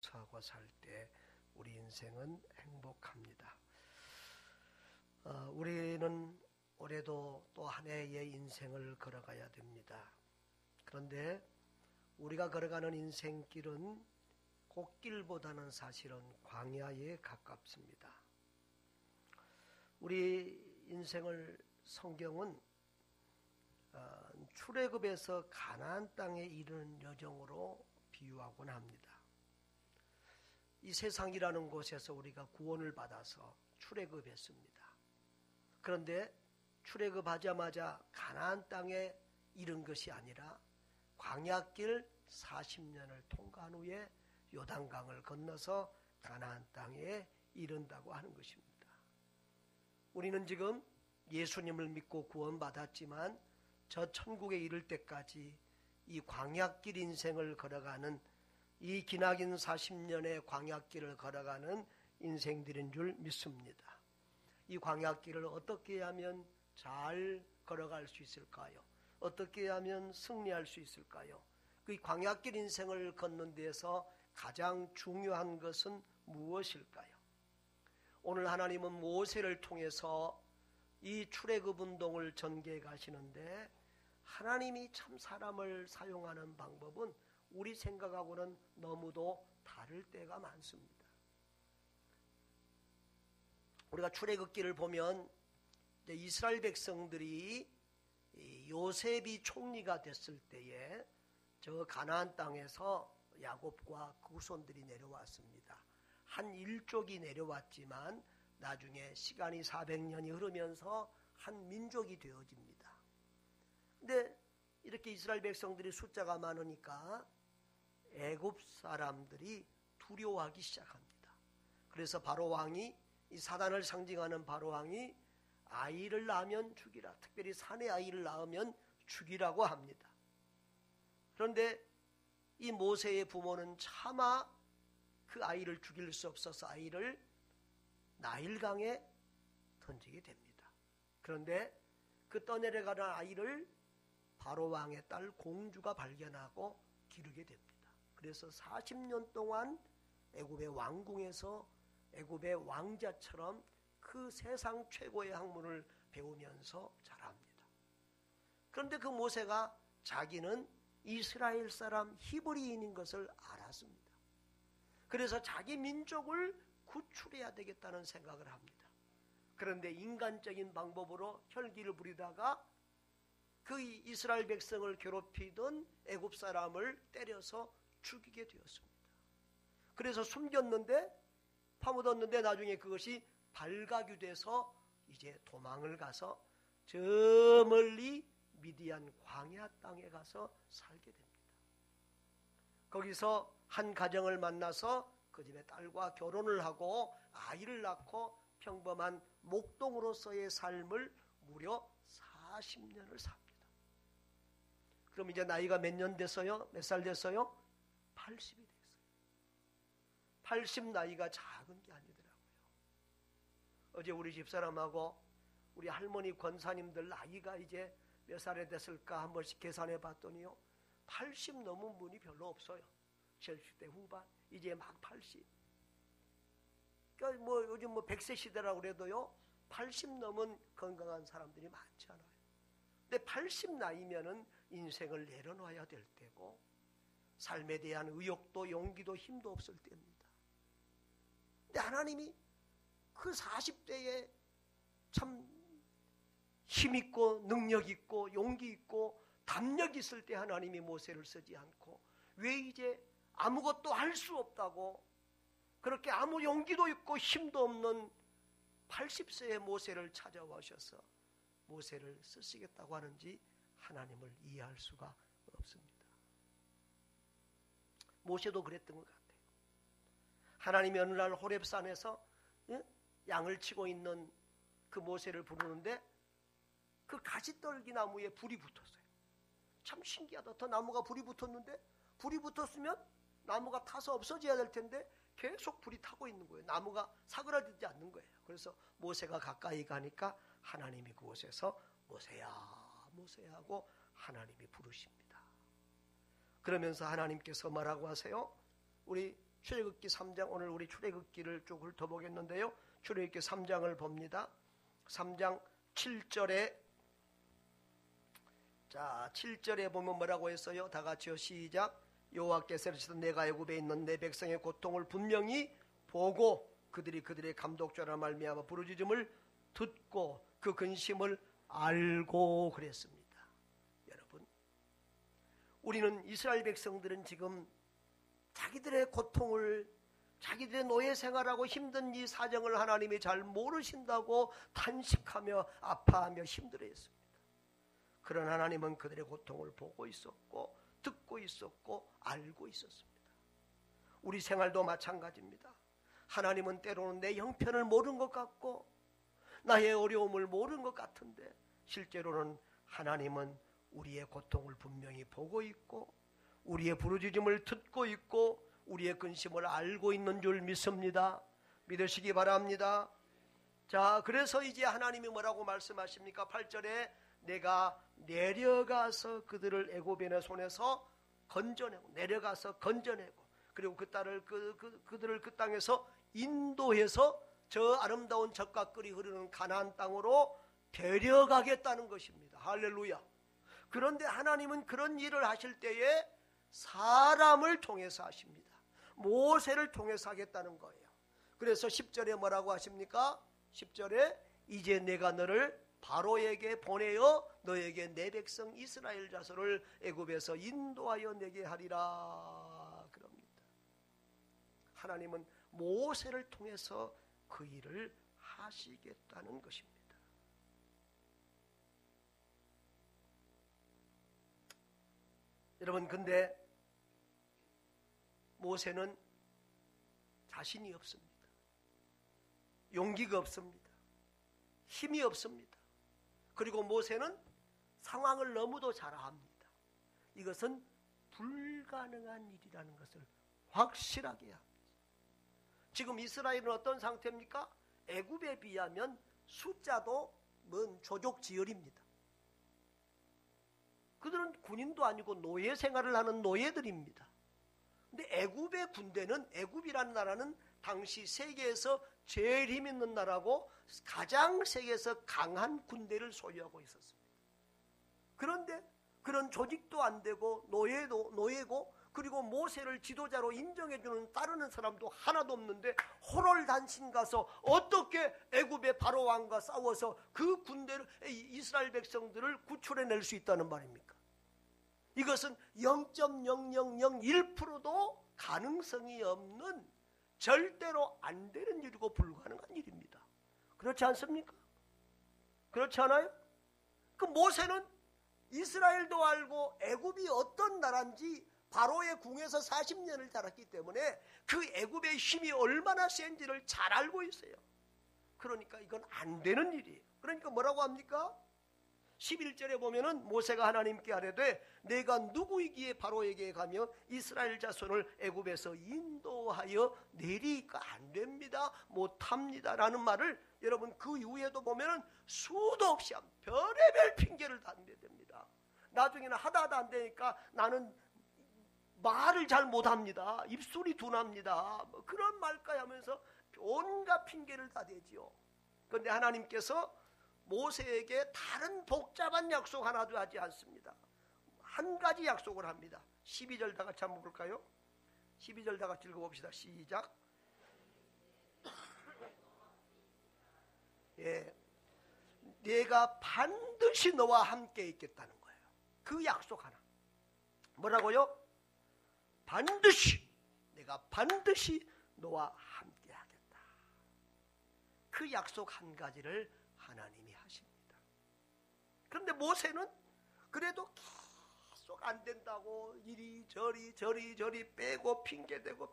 하고 살 때 우리 인생은 행복합니다. 우리는 올해도 또 한 해의 인생을 걸어가야 됩니다. 그런데 우리가 걸어가는 인생길은 꽃길보다는 사실은 광야에 가깝습니다. 우리 인생을 성경은 출애굽에서 가나안 땅에 이르는 여정으로 비유하곤 합니다. 이 세상이라는 곳에서 우리가 구원을 받아서 출애굽했습니다. 그런데 출애굽하자마자 가나안 땅에 이른 것이 아니라 광야길 40년을 통과한 후에 요단강을 건너서 가나안 땅에 이른다고 하는 것입니다. 우리는 지금 예수님을 믿고 구원받았지만 저 천국에 이를 때까지 이 광야길 인생을 걸어가는 이 기나긴 40년의 광야길을 걸어가는 인생들인 줄 믿습니다. 이 광야길을 어떻게 하면 잘 걸어갈 수 있을까요? 어떻게 하면 승리할 수 있을까요? 그 광야길 인생을 걷는 데에서 가장 중요한 것은 무엇일까요? 오늘 하나님은 모세를 통해서 이 출애굽 운동을 전개해 가시는데 하나님이 참 사람을 사용하는 방법은 우리 생각하고는 너무도 다를 때가 많습니다. 우리가 출애굽기를 보면 이스라엘 백성들이 요셉이 총리가 됐을 때에 저 가나안 땅에서 야곱과 그 후손들이 내려왔습니다. 한 일족이 내려왔지만 나중에 시간이 400년이 흐르면서 한 민족이 되어집니다. 근데 이렇게 이스라엘 백성들이 숫자가 많으니까 애굽 사람들이 두려워하기 시작합니다. 그래서 바로 왕이 이 사단을 상징하는 바로 왕이 아이를 낳으면 죽이라, 특별히 사내 아이를 낳으면 죽이라고 합니다. 그런데 이 모세의 부모는 차마 그 아이를 죽일 수 없어서 아이를 나일강에 던지게 됩니다. 그런데 그 떠내려가는 아이를 바로 왕의 딸 공주가 발견하고 기르게 됩니다. 그래서 40년 동안 애굽의 왕궁에서 애굽의 왕자처럼 그 세상 최고의 학문을 배우면서 자랍니다. 그런데 그 모세가 자기는 이스라엘 사람 히브리인인 것을 알았습니다. 그래서 자기 민족을 구출해야 되겠다는 생각을 합니다. 그런데 인간적인 방법으로 혈기를 부리다가 그 이스라엘 백성을 괴롭히던 애굽 사람을 때려서 죽이게 되었습니다. 그래서 숨겼는데 파묻었는데 나중에 그것이 발각이 돼서 이제 도망을 가서 저 멀리 미디안 광야 땅에 가서 살게 됩니다. 거기서 한 가정을 만나서 그 집의 딸과 결혼을 하고 아이를 낳고 평범한 목동으로서의 삶을 무려 40년을 삽니다. 그럼 이제 나이가 몇 년 됐어요? 몇 살 됐어요? 80이 됐어요. 80 나이가 작은 게 아니더라고요. 어제 우리 집사람하고 우리 할머니 권사님들 나이가 이제 몇 살에 됐을까 한 번씩 계산해 봤더니요, 80 넘은 분이 별로 없어요. 70대 후반, 이제 막 80. 그러니까 요즘 100세 시대라고 그래도요, 80 넘은 건강한 사람들이 많지 않아요. 근데 80 나이면은 인생을 내려놔야 될 때고, 삶에 대한 의욕도 용기도 힘도 없을 때입니다. 근데 하나님이 그 40대에 참 힘있고 능력있고 용기있고 담력있을 때 하나님이 모세를 쓰지 않고 왜 이제 아무것도 할 수 없다고 그렇게 아무 용기도 있고 힘도 없는 80세의 모세를 찾아오셔서 모세를 쓰시겠다고 하는지 하나님을 이해할 수가 없습니다. 모세도 그랬던 것 같아요. 하나님이 어느 날 호렙산에서 양을 치고 있는 그 모세를 부르는데 그 가지떨기 나무에 불이 붙었어요. 참 신기하다. 더 나무가 불이 붙었는데 불이 붙었으면 나무가 타서 없어져야 될 텐데 계속 불이 타고 있는 거예요. 나무가 사그라들지 않는 거예요. 그래서 모세가 가까이 가니까 하나님이 그곳에서 모세야 모세야 하고 하나님이 부르십니다. 그러면서 하나님께서 뭐라고 하세요? 우리 출애굽기 3장, 오늘 우리 출애굽기를 쭉 훑어보겠는데요. 출애굽기 3장을 봅니다. 3장 7절에, 자 7절에 보면 뭐라고 했어요? 다 같이요, 시작. 여호와께서 이르시되 내가 애굽에 있는 내 백성의 고통을 분명히 보고 그들의 감독자라 말미암아 부르짖음을 듣고 그 근심을 알고 그랬습니다. 여러분, 우리는 이스라엘 백성들은 지금 자기들의 고통을, 자기들의 노예 생활하고 힘든 이 사정을 하나님이 잘 모르신다고 탄식하며 아파하며 힘들어했습니다. 그런 하나님은 그들의 고통을 보고 있었고 듣고 있었고 알고 있었습니다. 우리 생활도 마찬가지입니다. 하나님은 때로는 내 형편을 모르는 것 같고 나의 어려움을 모르는 것 같은데 실제로는 하나님은 우리의 고통을 분명히 보고 있고 우리의 부르짖음을 듣고 있고 우리의 근심을 알고 있는 줄 믿습니다. 믿으시기 바랍니다. 자, 그래서 이제 하나님이 뭐라고 말씀하십니까? 8절에 내가 내려가서 그들을 애굽인의 손에서 건져내고, 내려가서 건져내고, 그리고 그들을 그 땅에서 인도해서 저 아름다운 젖과 꿀이 흐르는 가나안 땅으로 데려가겠다는 것입니다. 할렐루야. 그런데 하나님은 그런 일을 하실 때에 사람을 통해서 하십니다. 모세를 통해서 하겠다는 거예요. 그래서 10절에 뭐라고 하십니까? 10절에 이제 내가 너를 바로에게 보내어 너에게 내 백성 이스라엘 자손을 애굽에서 인도하여 내게 하리라 그럽니다. 하나님은 모세를 통해서 그 일을 하시겠다는 것입니다. 여러분, 근데 모세는 자신이 없습니다. 용기가 없습니다. 힘이 없습니다. 그리고 모세는 상황을 너무도 잘 압니다. 이것은 불가능한 일이라는 것을 확실하게 합니다. 지금 이스라엘은 어떤 상태입니까? 애굽에 비하면 숫자도 먼 조족지열입니다. 그들은 군인도 아니고 노예 생활을 하는 노예들입니다. 근데 애굽의 군대는, 애굽이라는 나라는 당시 세계에서 제일 힘 있는 나라고 가장 세계에서 강한 군대를 소유하고 있었습니다. 그런데 그런 조직도 안 되고 노예고 그리고 모세를 지도자로 인정해주는 따르는 사람도 하나도 없는데 호롤단신 가서 어떻게 애굽의 바로 왕과 싸워서 그 군대를, 이스라엘 백성들을 구출해낼 수 있다는 말입니까? 이것은 0.0001%도 가능성이 없는, 절대로 안 되는 일이고 불가능한 일입니다. 그렇지 않습니까? 그렇지 않아요? 그 모세는 이스라엘도 알고 애굽이 어떤 나라인지 바로의 궁에서 40년을 자랐기 때문에 그 애굽의 힘이 얼마나 센지를 잘 알고 있어요. 그러니까 이건 안 되는 일이에요. 그러니까 뭐라고 합니까? 11절에 보면은 모세가 하나님께 아뢰되 내가 누구이기에 바로에게 가며 이스라엘 자손을 애굽에서 인도하여 내리까? 안 됩니다, 못합니다 라는 말을 여러분 그 이후에도 보면은 수도 없이 별의별 핑계를 다 댑니다. 나중에는 하다 안 되니까 나는 말을 잘 못합니다, 입술이 둔합니다, 뭐 그런 말까지 하면서 온갖 핑계를 다 대지요. 그런데 하나님께서 모세에게 다른 복잡한 약속 하나도 하지 않습니다. 한 가지 약속을 합니다. 12절 다 같이 한번 볼까요? 12절 다 같이 읽어봅시다. 시작. 예, 내가 반드시 너와 함께 있겠다는 거예요. 그 약속 하나. 뭐라고요? 반드시, 내가 반드시 너와 함께 하겠다. 그 약속 한 가지를 하나님이 하십니다. 그런데 모세는 그래도 계속 안 된다고 이리저리 빼고 핑계대고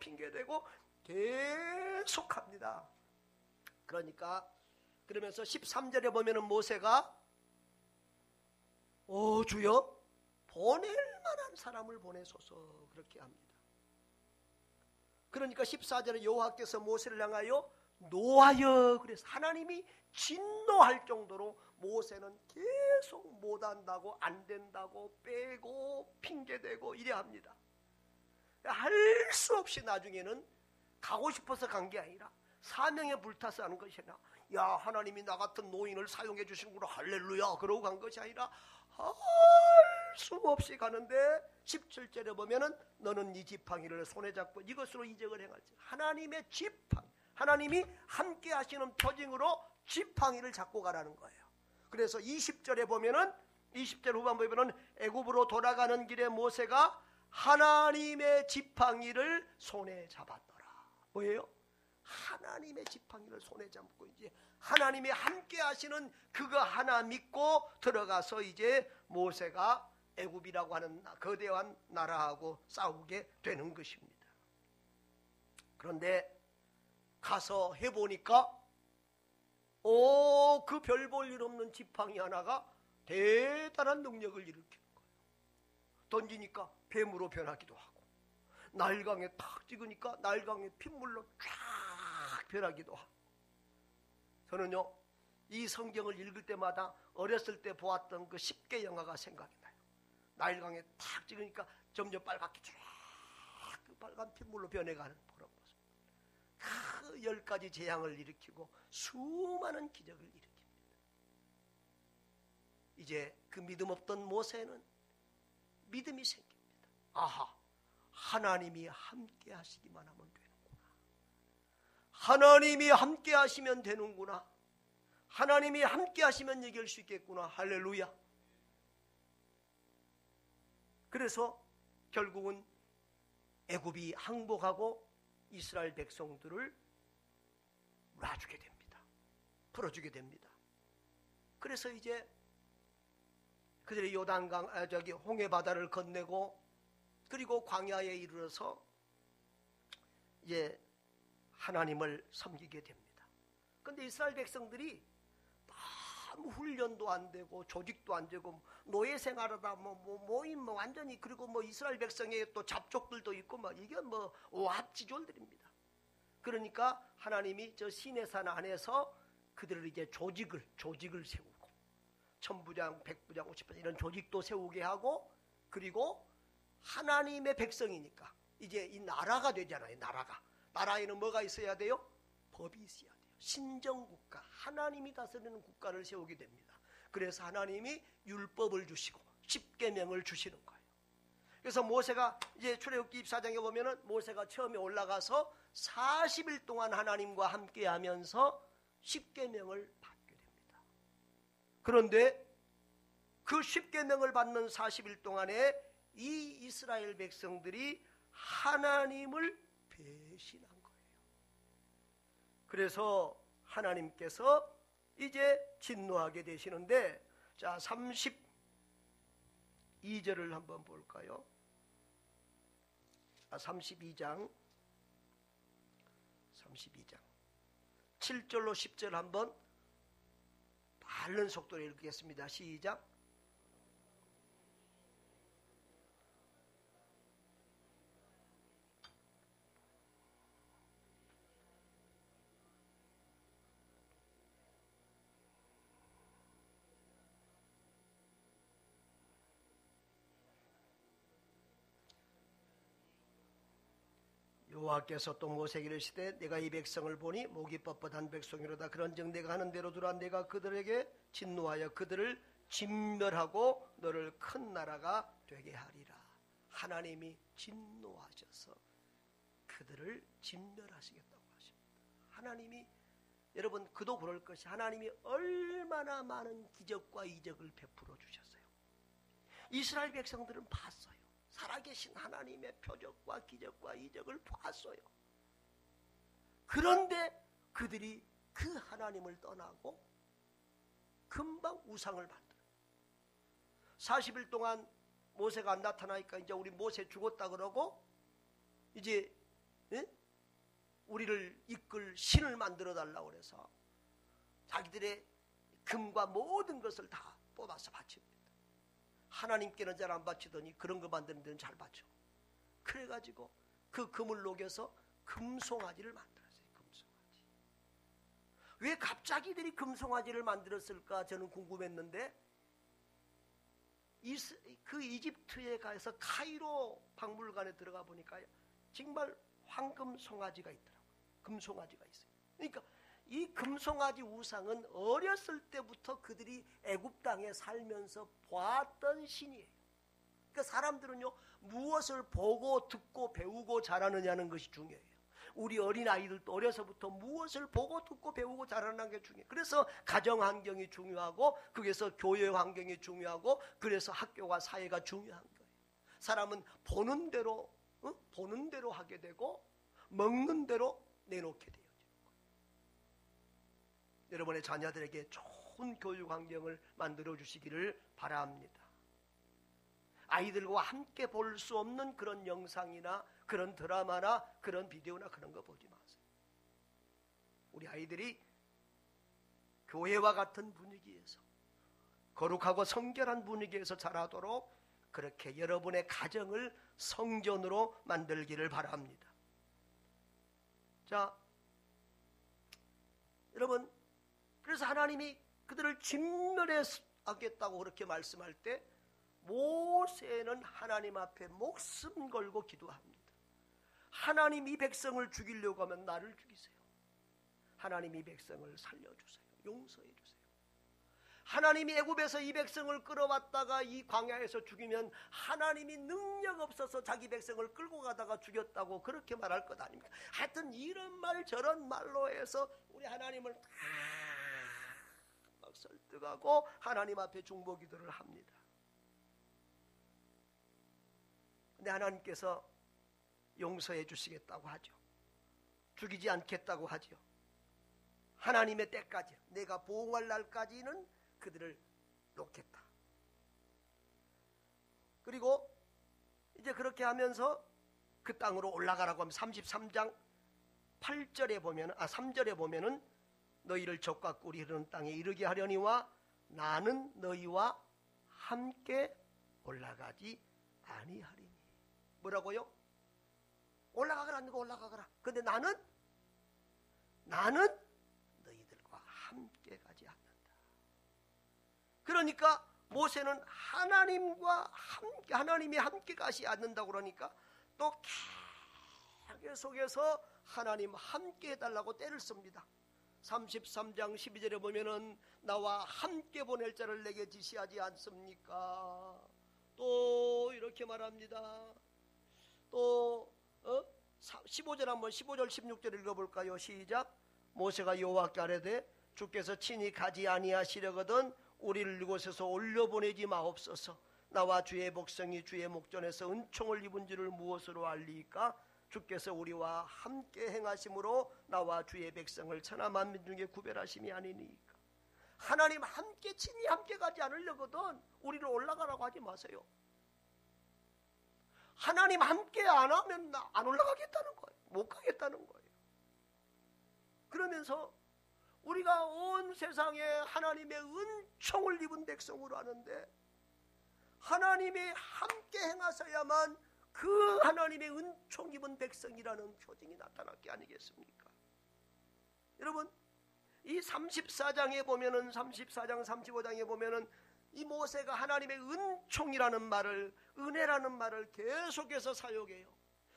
계속합니다. 그러면서 13절에 보면은 모세가 주여 보낼 만한 사람을 보내소서 그렇게 합니다. 그러니까 14절에 여호와께서 모세를 향하여 노하여, 그래서 하나님이 진노할 정도로 모세는 계속 못한다고, 안 된다고, 빼고 핑계대고 이래 합니다. 할 수 없이 나중에는 가고 싶어서 간 게 아니라 사명에 불타서 하는 것이 아니라, 야, 하나님이 나 같은 노인을 사용해 주시는구나, 할렐루야, 그러고 간 것이 아니라 할 수 없이 가는데 17절에 보면은 너는 이 지팡이를 손에 잡고 이것으로 이적을 행할지. 하나님의 지팡이, 하나님이 함께 하시는 표징으로 지팡이를 잡고 가라는 거예요. 그래서 20절에 보면은, 20절 후반부에 보면 애굽으로 돌아가는 길에 모세가 하나님의 지팡이를 손에 잡았더라. 뭐예요? 하나님의 지팡이를 손에 잡고 이제 하나님이 함께 하시는 그거 하나 믿고 들어가서 이제 모세가 애굽이라고 하는 거대한 나라하고 싸우게 되는 것입니다. 그런데 가서 해보니까 그 별 볼 일 없는 지팡이 하나가 대단한 능력을 일으키는 거예요. 던지니까 뱀으로 변하기도 하고, 날강에 탁 찍으니까 날강에 핏물로 쫙 변하기도 하고. 저는요, 이 성경을 읽을 때마다 어렸을 때 보았던 그 10개 영화가 생각이 나요. 날강에 탁 찍으니까 점점 빨갛게 쫙 그 빨간 핏물로 변해가는 그런 모습. 그 10가지 재앙을 일으키고 수많은 기적을 일으킵니다. 이제 그 믿음 없던 모세는 믿음이 생깁니다. 아하, 하나님이 함께 하시기만 하면 되는구나. 하나님이 함께 하시면 되는구나. 하나님이 함께 하시면 이길 수 있겠구나. 할렐루야. 그래서 결국은 애굽이 항복하고 이스라엘 백성들을 놔주게 됩니다. 풀어주게 됩니다. 그래서 이제 그들이 요단강, 홍해 바다를 건네고, 그리고 광야에 이르러서 이제 하나님을 섬기게 됩니다. 그런데 이스라엘 백성들이 아무 훈련도 안 되고 조직도 안 되고 노예 생활하다 모임 완전히, 그리고 이스라엘 백성의 또 잡족들도 있고 이게 오합지졸들입니다. 그러니까 하나님이 저 시내산 안에서 그들을 이제 조직을 세우고, 천부장, 백부장, 50부장 이런 조직도 세우게 하고, 그리고 하나님의 백성이니까 이제 이 나라가 되잖아요. 나라에는 뭐가 있어야 돼요? 법이 있어야 돼요. 신정국가, 하나님이 다스리는 국가를 세우게 됩니다. 그래서 하나님이 율법을 주시고 십계명을 주시는 거예요. 그래서 모세가 이제 출애굽기 24장에 보면은 모세가 처음에 올라가서 40일 동안 하나님과 함께 하면서 십계명을 받게 됩니다. 그런데 그 십계명을 받는 40일 동안에 이 이스라엘 백성들이 하나님을 배신한 거예요. 그래서 하나님께서 이제 진노하게 되시는데, 자, 32절을 한번 볼까요? 32장 7절로 10절 한번 빠른 속도로 읽겠습니다. 시작. 여호와께서 또 모세에게 이르시되 내가 이 백성을 보니 목이 뻣뻣한 백성이로다. 그런즉 내가 하는 대로 두라. 내가 그들에게 진노하여 그들을 진멸하고 너를 큰 나라가 되게 하리라. 하나님이 진노하셔서 그들을 진멸하시겠다고 하십니다. 하나님이, 여러분 그도 그럴 것이, 하나님이 얼마나 많은 기적과 이적을 베풀어 주셨어요. 이스라엘 백성들은 봤어요. 살아계신 하나님의 표적과 기적과 이적을 보았어요. 그런데 그들이 그 하나님을 떠나고 금방 우상을 만들어요. 40일 동안 모세가 안 나타나니까 이제 우리 모세 죽었다 그러고 이제 우리를 이끌 신을 만들어 달라고 그래서 자기들의 금과 모든 것을 다 뽑아서 바칩니다. 하나님께는 잘 안 바치더니 그런 거 만드는 데는 잘 바쳐. 그래가지고 그 금을 녹여서 금송아지를 만들었어요. 금송아지. 왜 갑자기 이들이 금송아지를 만들었을까 저는 궁금했는데, 그 이집트에 가서 카이로 박물관에 들어가 보니까 정말 황금 송아지가 있더라고요. 금송아지가 있어요. 그러니까 이 금송아지 우상은 어렸을 때부터 그들이 애굽 땅에 살면서 보았던 신이에요. 그러니까 사람들은요, 무엇을 보고 듣고 배우고 자라느냐는 것이 중요해요. 우리 어린아이들도 어려서부터 무엇을 보고 듣고 배우고 자라는 게 중요해요. 그래서 가정 환경이 중요하고, 그래서 교회 환경이 중요하고, 그래서 학교와 사회가 중요한 거예요. 사람은 보는 대로 하게 되고, 먹는 대로 내놓게 돼요. 여러분의 자녀들에게 좋은 교육 환경을 만들어 주시기를 바랍니다. 아이들과 함께 볼 수 없는 그런 영상이나 그런 드라마나 그런 비디오나 그런 거 보지 마세요. 우리 아이들이 교회와 같은 분위기에서, 거룩하고 성결한 분위기에서 자라도록 그렇게 여러분의 가정을 성전으로 만들기를 바랍니다. 자, 여러분, 그래서 하나님이 그들을 진멸하겠다고 그렇게 말씀할 때 모세는 하나님 앞에 목숨 걸고 기도합니다. 하나님, 이 백성을 죽이려고 하면 나를 죽이세요. 하나님, 이 백성을 살려주세요. 용서해 주세요. 하나님이 애굽에서 이 백성을 끌어왔다가 이 광야에서 죽이면 하나님이 능력 없어서 자기 백성을 끌고 가다가 죽였다고 그렇게 말할 것 아닙니까? 하여튼 이런 말 저런 말로 해서 우리 하나님을 다 막 설득하고 하나님 앞에 중보기도를 합니다. 근데 하나님께서 용서해 주시겠다고 하죠. 죽이지 않겠다고 하죠. 하나님의 때까지, 내가 보응할 날까지는 그들을 놓겠다. 그리고 이제 그렇게 하면서 그 땅으로 올라가라고 하면 33장 8절에 보면, 3절에 보면은 너희를 적과 꿀이 흐르는 땅에 이르게 하려니와 나는 너희와 함께 올라가지 아니하리니. 뭐라고요? 올라가거라, 너가 올라가거라. 근데 나는 너희들과 함께 가지 않는다. 그러니까 모세는 하나님이 함께 가지 않는다고 그러니까 또 계속해서 하나님 함께 해달라고 때를 씁니다. 33장 12절에 보면은 나와 함께 보낼 자를 내게 지시하지 않습니까? 또 이렇게 말합니다. 또 15절 한번 15절 16절 읽어볼까요? 시작. 모세가 여호와께 아뢰되 주께서 친히 가지 아니하시려거든 우리를 이곳에서 올려보내지 마옵소서. 나와 주의 백성이 주의 목전에서 은총을 입은 줄을 무엇으로 알리까? 주께서 우리와 함께 행하심으로 나와 주의 백성을 천하 만민 중에 구별하심이 아니니까. 하나님 함께 친히 함께 가지 않으려거든 우리를 올라가라고 하지 마세요. 하나님 함께 안 하면 안 올라가겠다는 거예요. 못 가겠다는 거예요. 그러면서 우리가 온 세상에 하나님의 은총을 입은 백성으로 하는데 하나님이 함께 행하셔야만 그 하나님의 은총 입은 백성이라는 표징이 나타날 게 아니겠습니까? 여러분, 이 34장에 보면은 34장 35장에 보면은 이 모세가 하나님의 은총이라는 말을, 은혜라는 말을 계속해서 사용해요.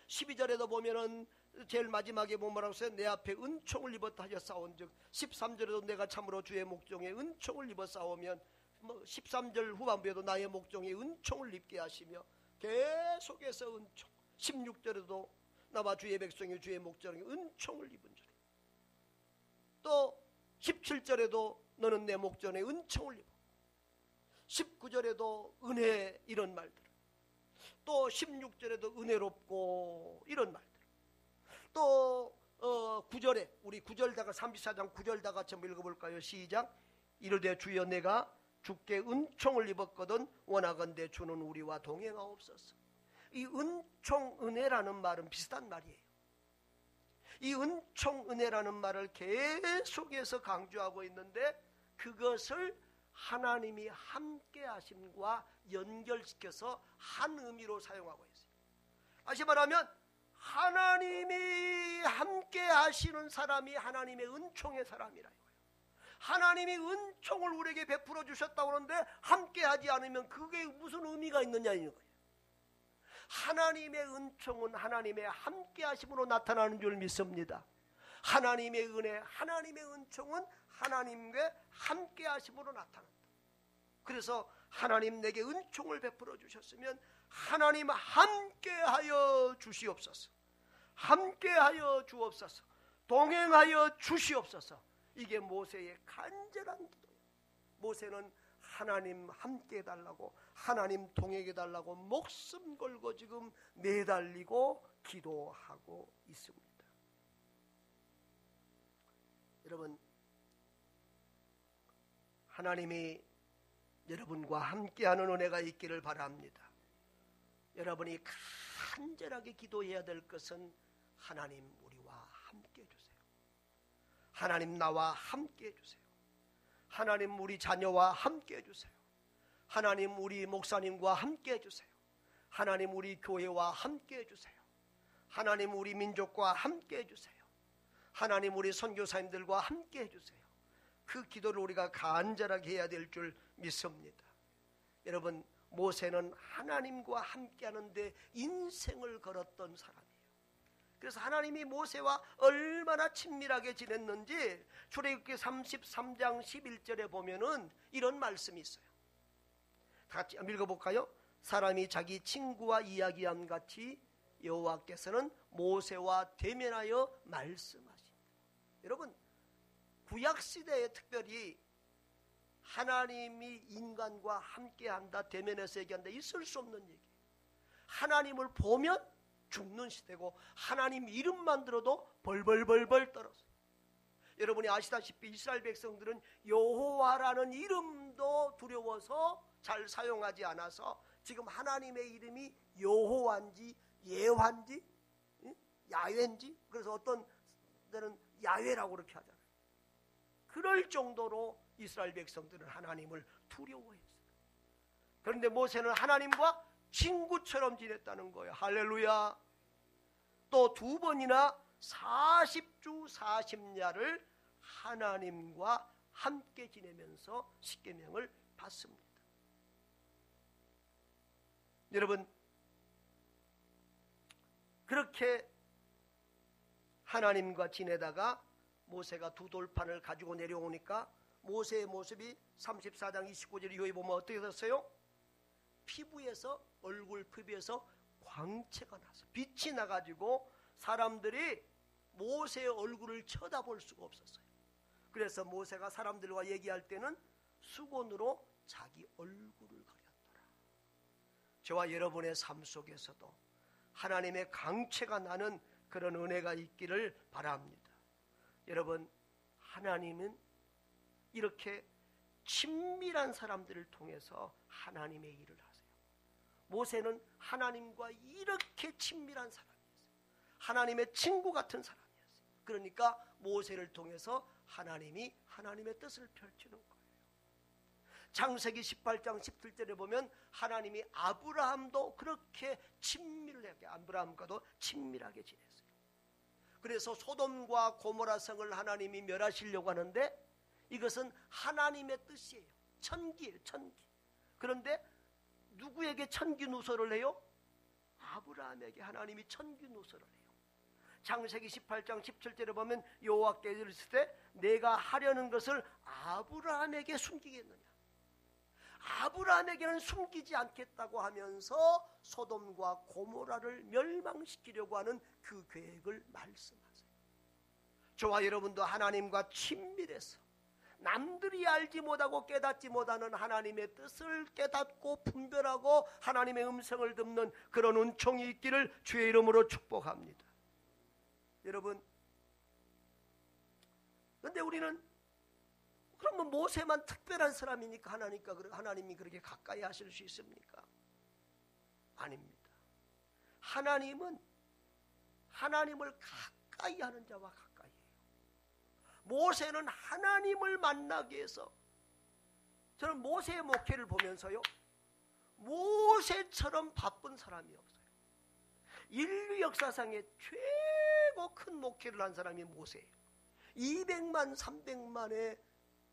12절에도 보면은 제일 마지막에 보면 뭐라고 써요? 내 앞에 은총을 입었다 하셨사온즉 13절에도 내가 참으로 주의 목종에 은총을 입었사오면 13절 후반부에도 나의 목종에 은총을 입게 하시며 계속해서 은총. 16절에도 나와 주의 백성이 주의 목종에 은총을 입은 줄. 또 17절에도 너는 내 목전에 은총을 입어. 19절에도 은혜, 이런 말들. 또 16절에도 은혜롭고 이런 말들. 또 9절에 우리 9절다가 34장 9절다 같이 한번 읽어볼까요? 시작. 이르되 주여 내가 주께 은총을 입었거든 원하건대 주는 우리와 동행하옵소서. 이 은총, 은혜라는 말은 비슷한 말이에요. 이 은총, 은혜라는 말을 계속해서 강조하고 있는데 그것을 하나님이 함께 하심과 연결시켜서 한 의미로 사용하고 있어요. 다시 말하면 하나님이 함께 하시는 사람이 하나님의 은총의 사람이라 이거예요. 하나님이 은총을 우리에게 베풀어 주셨다고 하는데 함께 하지 않으면 그게 무슨 의미가 있느냐 이거예요. 하나님의 은총은 하나님의 함께 하심으로 나타나는 줄 믿습니다. 하나님의 은혜, 하나님의 은총은 하나님과 함께 하심으로 나타난다. 그래서 하나님 내게 은총을 베풀어 주셨으면 하나님 함께하여 주시옵소서, 함께하여 주옵소서, 동행하여 주시옵소서. 이게 모세의 간절한 기도예요. 모세는 하나님 함께 해달라고, 하나님 동행해달라고 목숨 걸고 지금 매달리고 기도하고 있습니다. 여러분, 하나님이 여러분과 함께하는 은혜가 있기를 바랍니다. 여러분이 간절하게 기도해야 될 것은 하나님 우리와 함께 해주세요. 하나님 나와 함께 해주세요. 하나님 우리 자녀와 함께 해주세요. 하나님 우리 목사님과 함께 해주세요. 하나님 우리 교회와 함께 해주세요. 하나님 우리 민족과 함께 해주세요. 하나님 우리 선교사님들과 함께 해주세요. 그 기도를 우리가 간절하게 해야 될 줄 믿습니다. 여러분, 모세는 하나님과 함께하는데 인생을 걸었던 사람이에요. 그래서 하나님이 모세와 얼마나 친밀하게 지냈는지 출애굽기 33장 11절에 보면은 이런 말씀이 있어요. 다 같이 읽어볼까요? 사람이 자기 친구와 이야기함 같이 여호와께서는 모세와 대면하여 말씀하신다. 여러분, 구약시대에 특별히 하나님이 인간과 함께한다, 대면해서 얘기한다, 있을 수 없는 얘기. 하나님을 보면 죽는 시대고 하나님 이름만 들어도 벌벌벌벌 떨었어요. 여러분이 아시다시피 이스라엘 백성들은 여호와라는 이름도 두려워서 잘 사용하지 않아서 지금 하나님의 이름이 여호와인지 예화인지 야훼인지, 그래서 어떤 데는 야훼라고 그렇게 하잖아요. 그럴 정도로 이스라엘 백성들은 하나님을 두려워했어요. 그런데 모세는 하나님과 친구처럼 지냈다는 거예요. 할렐루야. 또 2번이나 40주 40야를 하나님과 함께 지내면서 십계명을 받습니다. 여러분, 그렇게 하나님과 지내다가 모세가 2돌판을 가지고 내려오니까 모세의 모습이 34장 29절 이후에 보면 어떻게 됐어요? 피부에서, 얼굴 피부에서 광채가 나서 빛이 나가지고 사람들이 모세의 얼굴을 쳐다볼 수가 없었어요. 그래서 모세가 사람들과 얘기할 때는 수건으로 자기 얼굴을 가렸더라. 저와 여러분의 삶 속에서도 하나님의 광채가 나는 그런 은혜가 있기를 바랍니다. 여러분, 하나님은 이렇게 친밀한 사람들을 통해서 하나님의 일을 하세요. 모세는 하나님과 이렇게 친밀한 사람이었어요. 하나님의 친구 같은 사람이었어요. 그러니까 모세를 통해서 하나님이 하나님의 뜻을 펼치는 거예요. 창세기 18장 17절에 보면 하나님이 아브라함도 그렇게 친밀하게, 아브라함과도 친밀하게 지냈어요. 그래서 소돔과 고모라 성을 하나님이 멸하시려고 하는데 이것은 하나님의 뜻이에요. 천기예요, 천기. 그런데 누구에게 천기 누설을 해요? 아브라함에게 하나님이 천기 누설을 해요. 창세기 18장 17절에 보면 여호와께 이르시되 때 내가 하려는 것을 아브라함에게 숨기겠느냐. 아브라함에게는 숨기지 않겠다고 하면서 소돔과 고모라를 멸망시키려고 하는 그 계획을 말씀하세요. 저와 여러분도 하나님과 친밀해서 남들이 알지 못하고 깨닫지 못하는 하나님의 뜻을 깨닫고 분별하고 하나님의 음성을 듣는 그런 은총이 있기를 주의 이름으로 축복합니다. 여러분, 그런데 우리는 그러면 모세만 특별한 사람이니까 하나님이 그렇게 가까이 하실 수 있습니까? 아닙니다. 하나님은 하나님을 가까이 하는 자와 가까이 해요. 모세는 하나님을 만나기 위해서, 저는 모세의 목회를 보면서요, 모세처럼 바쁜 사람이 없어요. 인류 역사상에 최고 큰 목회를 한 사람이 모세예요. 200만 300만의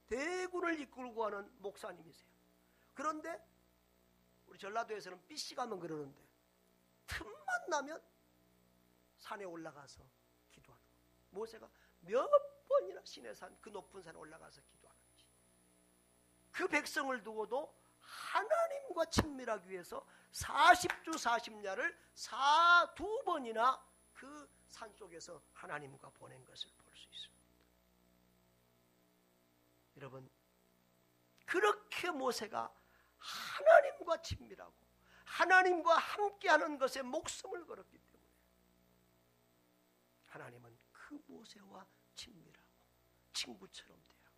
대군을 이끌고 가는 목사님이세요. 그런데 우리 전라도에서는 삐씨 가면 그러는데 틈만 나면 산에 올라가서 기도하는 거예요. 모세가 몇 번이나 시내산 그 높은 산에 올라가서 기도하는지, 그 백성을 두고도 하나님과 친밀하기 위해서 40주 40야를 42번이나 그 산속에서 하나님과 보낸 것을 볼 수 있습니다. 여러분, 그렇게 모세가 하나님과 친밀하고 하나님과 함께하는 것에 목숨을 걸었기 때문에 하나님은 그 모세와 친밀하고 친구처럼 대하고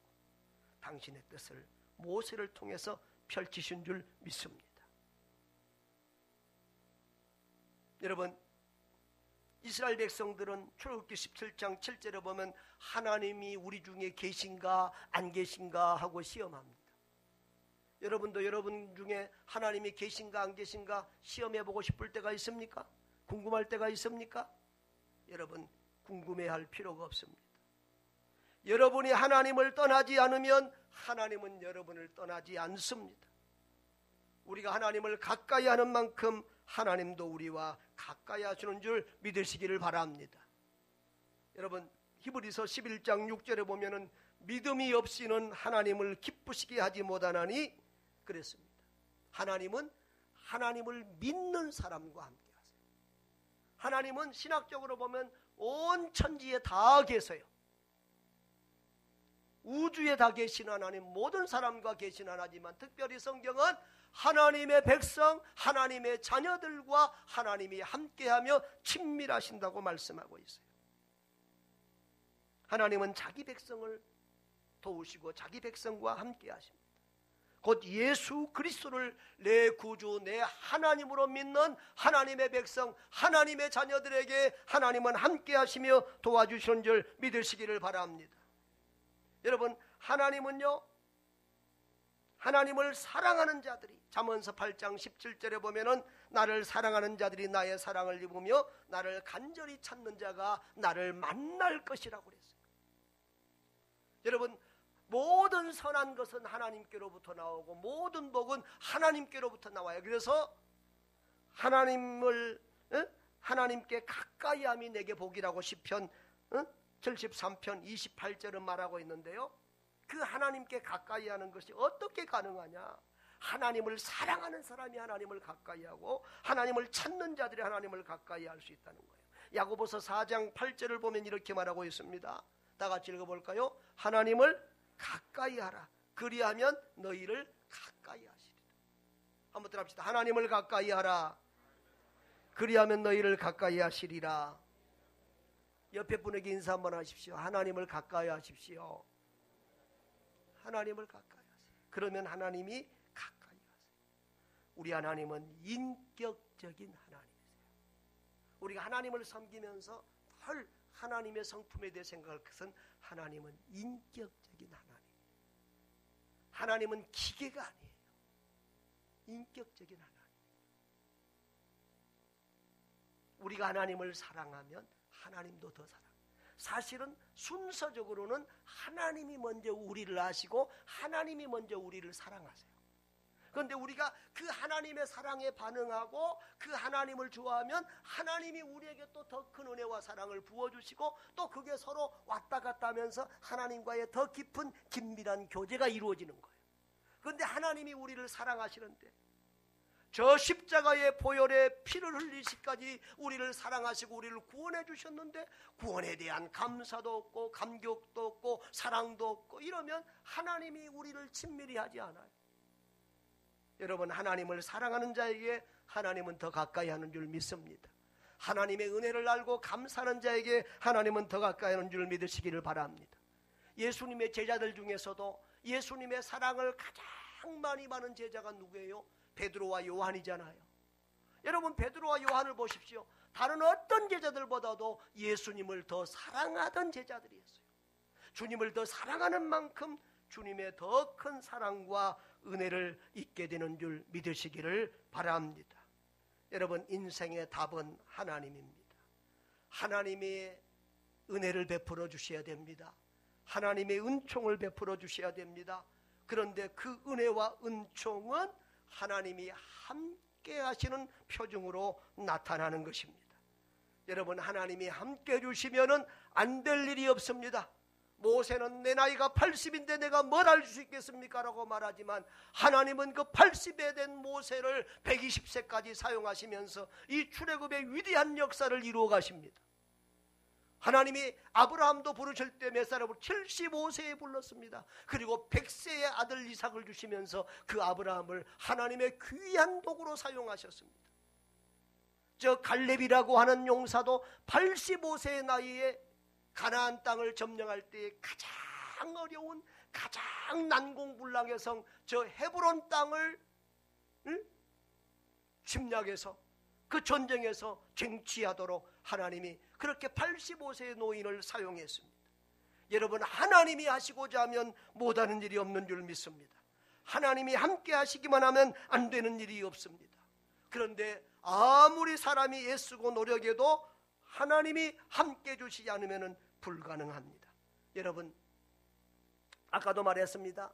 당신의 뜻을 모세를 통해서 펼치신 줄 믿습니다. 여러분, 이스라엘 백성들은 출애굽기 17장 7절에 보면 하나님이 우리 중에 계신가 안 계신가 하고 시험합니다. 여러분도 여러분 중에 하나님이 계신가 안 계신가 시험해보고 싶을 때가 있습니까? 궁금할 때가 있습니까? 여러분, 궁금해할 필요가 없습니다. 여러분이 하나님을 떠나지 않으면 하나님은 여러분을 떠나지 않습니다. 우리가 하나님을 가까이 하는 만큼 하나님도 우리와 가까이 하시는 줄 믿으시기를 바랍니다. 여러분, 히브리서 11장 6절에 보면은 믿음이 없이는 하나님을 기쁘시게 하지 못하나니 그랬습니다. 하나님은 하나님을 믿는 사람과 함께 하세요. 하나님은 신학적으로 보면 온 천지에 다 계세요. 우주에 다 계신 하나님, 모든 사람과 계신 하나님만, 특별히 성경은 하나님의 백성, 하나님의 자녀들과 하나님이 함께하며 친밀하신다고 말씀하고 있어요. 하나님은 자기 백성을 도우시고 자기 백성과 함께하십니다. 곧 예수 그리스도를 내 구주, 내 하나님으로 믿는 하나님의 백성, 하나님의 자녀들에게 하나님은 함께하시며 도와주시는 줄 믿으시기를 바랍니다. 여러분, 하나님은요, 하나님을 사랑하는 자들이, 잠언서 8장 17절에 보면은 나를 사랑하는 자들이 나의 사랑을 입으며 나를 간절히 찾는 자가 나를 만날 것이라고 그랬어요. 여러분, 모든 선한 것은 하나님께로부터 나오고 모든 복은 하나님께로부터 나와요. 그래서 하나님께 가까이함이 내게 복이라고 시편 73편 28절은 말하고 있는데요, 그 하나님께 가까이 하는 것이 어떻게 가능하냐? 하나님을 사랑하는 사람이 하나님을 가까이 하고 하나님을 찾는 자들이 하나님을 가까이 할 수 있다는 거예요. 야고보서 4장 8절을 보면 이렇게 말하고 있습니다. 다 같이 읽어볼까요? 하나님을 가까이 하라. 그리하면 너희를 가까이 하시리라. 한번 들어봅시다. 하나님을 가까이 하라. 그리하면 너희를 가까이 하시리라. 옆에 분에게 인사 한번 하십시오. 하나님을 가까이 하십시오. 하나님을 가까이 하세요. 그러면 하나님이 가까이 하세요. 우리 하나님은 인격적인 하나님이세요. 우리가 하나님을 섬기면서 늘 하나님의 성품에 대해 생각할 것은 하나님은 인격적인 하나님. 하나님은 기계가 아니에요. 인격적인 하나님. 우리가 하나님을 사랑하면 하나님도 더 사랑해요. 사실은 순서적으로는 하나님이 먼저 우리를 아시고 하나님이 먼저 우리를 사랑하세요. 그런데 우리가 그 하나님의 사랑에 반응하고 그 하나님을 좋아하면 하나님이 우리에게 또 더 큰 은혜와 사랑을 부어주시고 또 그게 서로 왔다 갔다 하면서 하나님과의 더 깊은 긴밀한 교제가 이루어지는 거예요. 그런데 하나님이 우리를 사랑하시는데 저 십자가의 보혈의 피를 흘리시기까지 우리를 사랑하시고 우리를 구원해 주셨는데 구원에 대한 감사도 없고 감격도 없고 사랑도 없고 이러면 하나님이 우리를 친밀히 하지 않아요. 여러분, 하나님을 사랑하는 자에게 하나님은 더 가까이 하는 줄 믿습니다. 하나님의 은혜를 알고 감사하는 자에게 하나님은 더 가까이 하는 줄 믿으시기를 바랍니다. 예수님의 제자들 중에서도 예수님의 사랑을 가장 많이 받은 제자가 누구예요? 베드로와 요한이잖아요. 여러분, 베드로와 요한을 보십시오. 다른 어떤 제자들보다도 예수님을 더 사랑하던 제자들이었어요. 주님을 더 사랑하는 만큼 주님의 더 큰 사랑과 은혜를 잊게 되는 줄 믿으시기를 바랍니다. 여러분, 인생의 답은 하나님입니다. 하나님의 은혜를 베풀어 주셔야 됩니다. 하나님의 은총을 베풀어 주셔야 됩니다. 그런데 그 은혜와 은총은 하나님이 함께 하시는 표징으로 나타나는 것입니다. 여러분, 하나님이 함께 해주시면은 안 될 일이 없습니다. 모세는 내 나이가 80인데 내가 뭘 할 수 있겠습니까? 라고 말하지만 하나님은 그 80에 된 모세를 120세까지 사용하시면서 이 출애굽의 위대한 역사를 이루어 가십니다. 하나님이 아브라함도 부르실 때 몇 살에 75세에 불렀습니다. 그리고 100세의 아들 이삭을 주시면서 그 아브라함을 하나님의 귀한 도구로 사용하셨습니다. 저 갈렙이라고 하는 용사도 85세의 나이에 가나안 땅을 점령할 때 가장 어려운, 가장 난공불락의 성 저 헤브론 땅을 침략해서 그 전쟁에서 쟁취하도록 하나님이 그렇게 85세의 노인을 사용했습니다. 여러분, 하나님이 하시고자 하면 못하는 일이 없는 줄 믿습니다. 하나님이 함께 하시기만 하면 안 되는 일이 없습니다. 그런데 아무리 사람이 애쓰고 노력해도 하나님이 함께 해주시지 않으면 불가능합니다. 여러분, 아까도 말했습니다.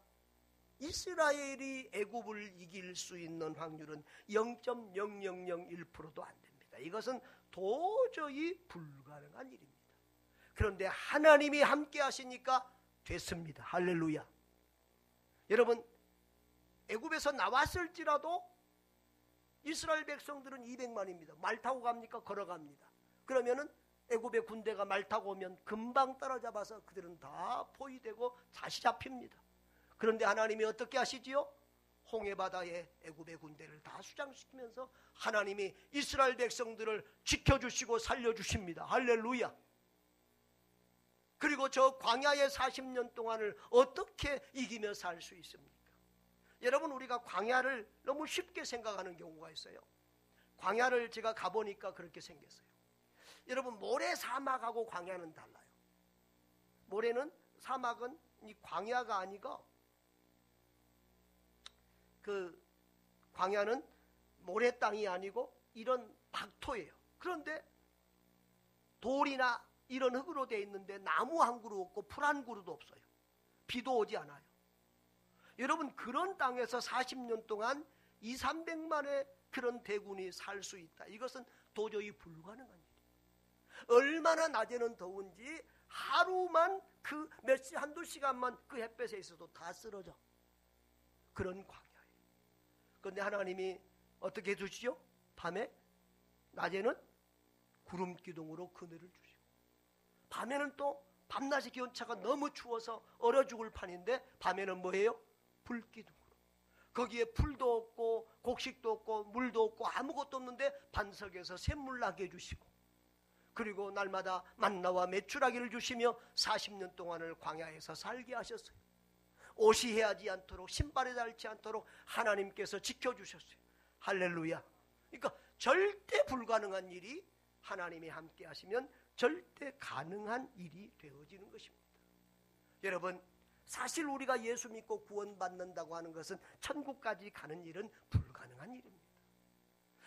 이스라엘이 애굽을 이길 수 있는 확률은 0.0001%도 안 됩니다. 이것은 도저히 불가능한 일입니다. 그런데 하나님이 함께 하시니까 됐습니다. 할렐루야. 여러분, 애굽에서 나왔을지라도 이스라엘 백성들은 200만입니다. 말 타고 갑니까? 걸어갑니다. 그러면은 애굽의 군대가 말 타고 오면 금방 따라잡아서 그들은 다 포위되고 다시 잡힙니다. 그런데 하나님이 어떻게 하시지요? 홍해바다에 애굽의 군대를 다 수장시키면서 하나님이 이스라엘 백성들을 지켜주시고 살려주십니다. 할렐루야. 그리고 저 광야의 40년 동안을 어떻게 이기며 살 수 있습니까? 여러분, 우리가 광야를 너무 쉽게 생각하는 경우가 있어요. 광야를 제가 가보니까 그렇게 생겼어요. 여러분, 모래 사막하고 광야는 달라요. 모래는, 사막은 이 광야가 아니고, 그 광야는 모래 땅이 아니고 이런 박토예요. 그런데 돌이나 이런 흙으로 되어 있는데 나무 한 그루 없고 풀 한 그루도 없어요. 비도 오지 않아요. 여러분, 그런 땅에서 40년 동안 200~300만의 그런 대군이 살 수 있다. 이것은 도저히 불가능한 일이에요. 얼마나 낮에는 더운지 하루만 그 한두 시간만 그 햇볕에 있어도 다 쓰러져. 그런 광야예요. 그런데 하나님이 어떻게 해주시죠? 밤에, 낮에는 구름 기둥으로 그늘을 주시고, 밤에는 또 밤낮의 기온차가 너무 추워서 얼어 죽을 판인데 밤에는 뭐예요? 불기둥으로. 거기에 풀도 없고 곡식도 없고 물도 없고 아무것도 없는데 반석에서 샘물 나게 해주시고, 그리고 날마다 만나와 메추라기를 주시며 40년 동안을 광야에서 살게 하셨어요. 옷이 헤하지 않도록, 신발이 닳지 않도록 하나님께서 지켜주셨어요. 할렐루야. 그러니까 절대 불가능한 일이 하나님이 함께 하시면 절대 가능한 일이 되어지는 것입니다. 여러분, 사실 우리가 예수 믿고 구원받는다고 하는 것은 천국까지 가는 일은 불가능한 일입니다.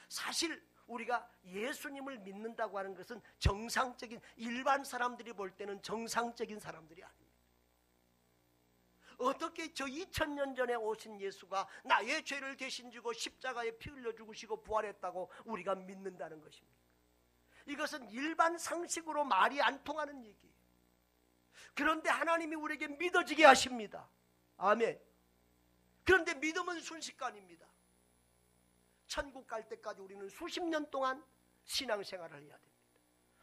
사실 우리가 예수님을 믿는다고 하는 것은 정상적인, 일반 사람들이 볼 때는 정상적인 사람들이 아닙니다. 어떻게 저 2000년 전에 오신 예수가 나의 죄를 대신 지고 십자가에 피 흘려 죽으시고 부활했다고 우리가 믿는다는 것입니다. 이것은 일반 상식으로 말이 안 통하는 얘기예요. 그런데 하나님이 우리에게 믿어지게 하십니다. 아멘. 그런데 믿음은 순식간입니다. 천국 갈 때까지 우리는 수십 년 동안 신앙생활을 해야 됩니다.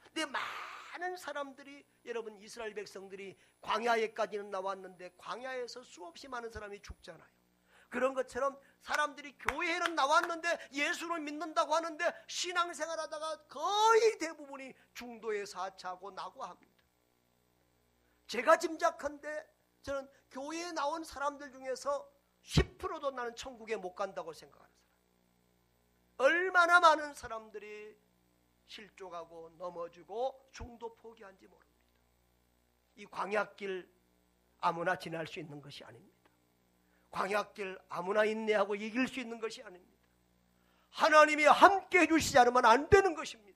근데 많은 사람들이, 여러분, 이스라엘 백성들이 광야에까지는 나왔는데 광야에서 수없이 많은 사람이 죽잖아요. 그런 것처럼 사람들이 교회에는 나왔는데 예수를 믿는다고 하는데 신앙생활 하다가 거의 대부분이 중도에 사차하고 나고 합니다. 제가 짐작한데 저는 교회에 나온 사람들 중에서 10%도 나는 천국에 못 간다고 생각하는 사람. 얼마나 많은 사람들이 실족하고 넘어지고 중도 포기한지 모릅니다. 이 광야길 아무나 지날 수 있는 것이 아닙니다. 광야길 아무나 인내하고 이길 수 있는 것이 아닙니다. 하나님이 함께 해주시지 않으면 안 되는 것입니다.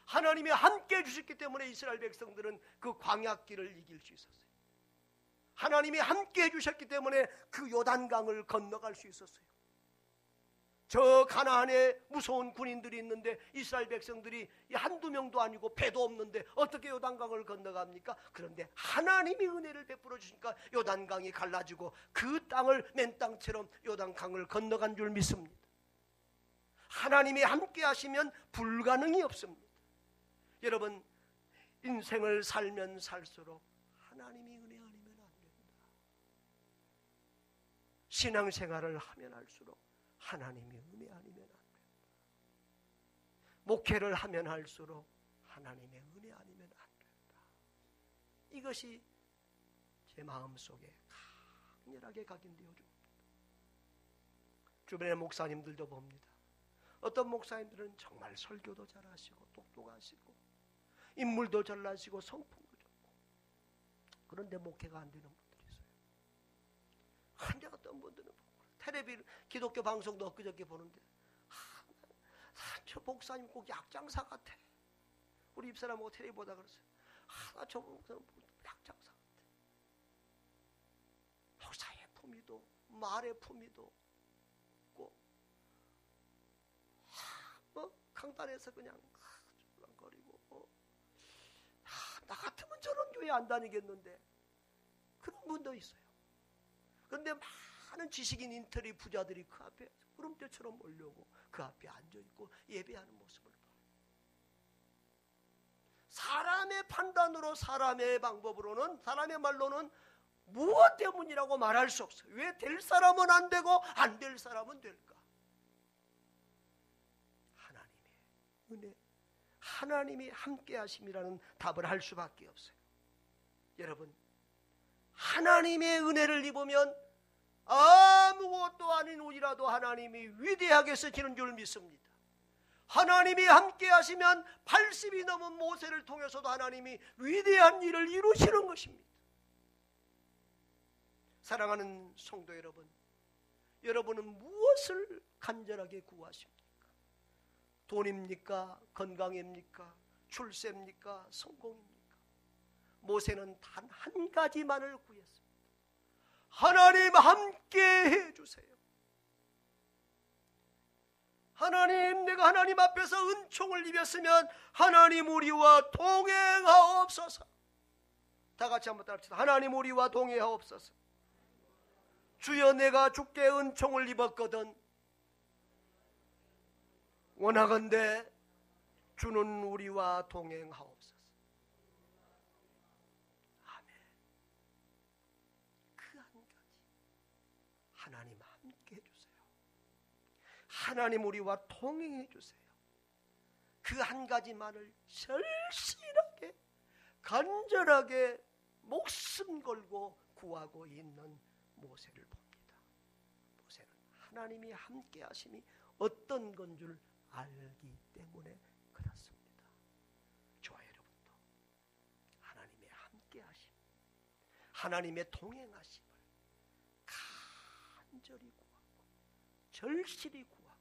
하나님이 함께 해주셨기 때문에 이스라엘 백성들은 그 광야길을 이길 수 있었어요. 하나님이 함께 해주셨기 때문에 그 요단강을 건너갈 수 있었어요. 저 가나안에 무서운 군인들이 있는데 이스라엘 백성들이 한두 명도 아니고 배도 없는데 어떻게 요단강을 건너갑니까? 그런데 하나님이 은혜를 베풀어 주시니까 요단강이 갈라지고 그 땅을 맨 땅처럼 요단강을 건너간 줄 믿습니다. 하나님이 함께 하시면 불가능이 없습니다. 여러분, 인생을 살면 살수록 하나님이 은혜 아니면 안 된다. 신앙생활을 하면 할수록 하나님이 은혜 아니면 안 된다. 목회를 하면 할수록 하나님의 은혜 아니면 안 된다. 이것이 제 마음속에 강렬하게 각인되어 줍니다. 주변의 목사님들도 봅니다. 어떤 목사님들은 정말 설교도 잘하시고 똑똑하시고 인물도 잘나시고 성품도 좋고, 그런데 목회가 안 되는 분들이 있어요. 한데 어떤 분들은 텔레비 기독교 방송도 엊그저께 보는데 저 목사님 꼭 약장사 같아. 우리 입사람하고 텔레비 보다 그랬어요. 저 목사님 약장사 같아. 목사의 품위도 말의 품위도 없고 강단에서 그냥 줄랑거리고 나 같으면 저런 교회 안 다니겠는데, 그런 분도 있어요. 그런데 많은 지식인 인터리 부자들이 그 앞에 구름대처럼 몰려오고 그 앞에 앉아있고 예배하는 모습을 봐요. 사람의 판단으로, 사람의 방법으로는, 사람의 말로는 무엇 때문이라고 말할 수 없어요. 왜 될 사람은 안 되고 안 될 사람은 될까? 하나님의 은혜, 하나님이 함께 하심이라는 답을 할 수밖에 없어요. 여러분, 하나님의 은혜를 입으면 아무것도 아닌 우리라도 하나님이 위대하게 쓰시는 줄 믿습니다. 하나님이 함께 하시면 80이 넘은 모세를 통해서도 하나님이 위대한 일을 이루시는 것입니다. 사랑하는 성도 여러분, 여러분은 무엇을 간절하게 구하십니까? 돈입니까? 건강입니까? 출세입니까? 성공입니까? 모세는 단 한 가지만을 구했습니다. 하나님 함께 해주세요. 하나님, 내가 하나님 앞에서 은총을 입었으면 하나님 우리와 동행하옵소서. 다 같이 한번 따라합시다. 하나님 우리와 동행하옵소서. 주여, 내가 주께 은총을 입었거든 원하건대 주는 우리와 동행하옵소서. 아멘. 그 한 가지, 하나님 함께 해주세요. 하나님 우리와 동행해 주세요. 그 한 가지만을 절실하게 간절하게 목숨 걸고 구하고 있는 모세를 봅니다. 모세는 하나님이 함께 하심이 어떤 건 줄 알기 때문에 그렇습니다. 저와 여러분도 하나님의 함께 하심, 하나님의 동행하심을 간절히 구하고 절실히 구하고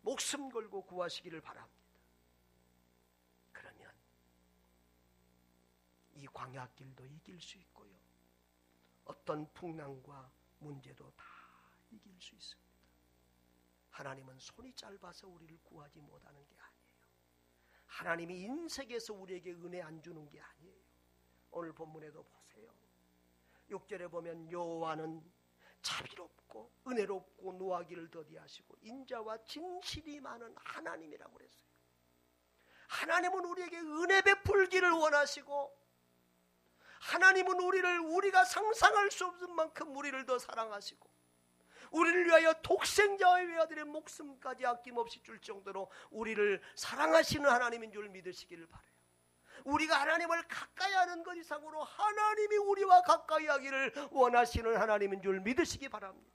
목숨 걸고 구하시기를 바랍니다. 그러면 이 광야길도 이길 수 있고요, 어떤 풍랑과 문제도 다 이길 수 있습니다. 하나님은 손이 짧아서 우리를 구하지 못하는 게 아니에요. 하나님이 인생에서 우리에게 은혜 안 주는 게 아니에요. 오늘 본문에도 보세요. 6절에 보면 여호와는 자비롭고 은혜롭고 노하기를 더디하시고 인자와 진실이 많은 하나님이라고 그랬어요. 하나님은 우리에게 은혜 베풀기를 원하시고, 하나님은 우리가 상상할 수 없는 만큼 우리를 더 사랑하시고, 우리를 위하여 독생자의 외아들의 목숨까지 아낌없이 줄 정도로 우리를 사랑하시는 하나님인 줄 믿으시기를 바라요. 우리가 하나님을 가까이 하는 것 이상으로 하나님이 우리와 가까이 하기를 원하시는 하나님인 줄 믿으시기 바랍니다.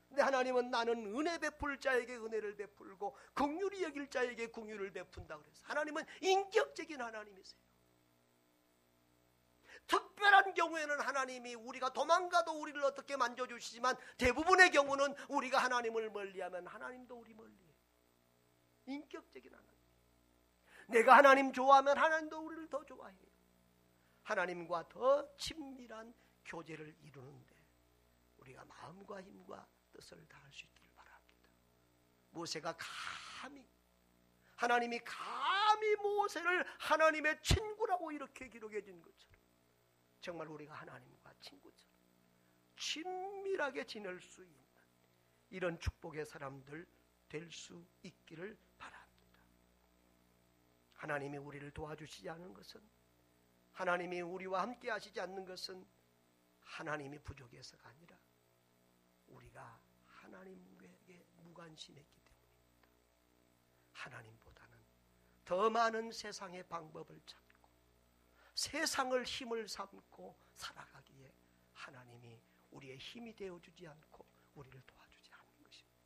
근데 하나님은 나는 은혜 베풀 자에게 은혜를 베풀고 긍휼히 여길 자에게 긍휼을 베푼다 그래서 하나님은 인격적인 하나님이세요. 특별한 경우에는 하나님이 우리가 도망가도 우리를 어떻게 만져주시지만 대부분의 경우는 우리가 하나님을 멀리하면 하나님도 우리 멀리해요. 인격적인 하나님. 내가 하나님 좋아하면 하나님도 우리를 더 좋아해요. 하나님과 더 친밀한 교제를 이루는데 우리가 마음과 힘과 뜻을 다할 수 있기를 바랍니다. 모세가 하나님이 감히 모세를 하나님의 친구라고 이렇게 기록해 준 것처럼 정말 우리가 하나님과 친구처럼 친밀하게 지낼 수 있는 이런 축복의 사람들 될 수 있기를 바랍니다. 하나님이 우리를 도와주시지 않는 것은, 하나님이 우리와 함께 하시지 않는 것은 하나님이 부족해서가 아니라 우리가 하나님에게 무관심했기 때문입니다. 하나님보다는 더 많은 세상의 방법을 찾고 세상을 힘을 삼고 살아가기에 하나님이 우리의 힘이 되어주지 않고 우리를 도와주지 않는 것입니다.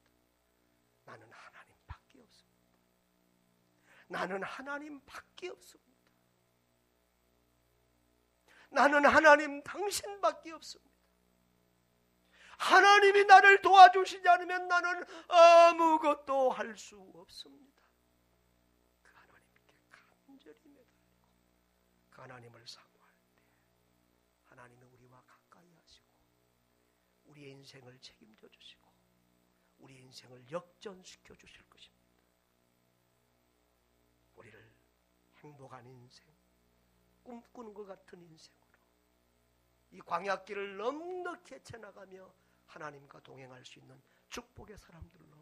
나는 하나님밖에 없습니다. 나는 하나님밖에 없습니다. 나는 하나님 당신밖에 없습니다. 하나님이 나를 도와주시지 않으면 나는 아무것도 할 수 없습니다. 그 하나님께 간절히 매달리고 그 하나님을 사모할 때 하나님이 우리와 가까이 하시고 우리의 인생을 책임져 주시고 우리의 인생을 역전시켜 주실 것입니다. 우리를 행복한 인생, 꿈꾸는 것 같은 인생으로 이 광야길을 넉넉히 헤쳐나가며 하나님과 동행할 수 있는 축복의 사람들로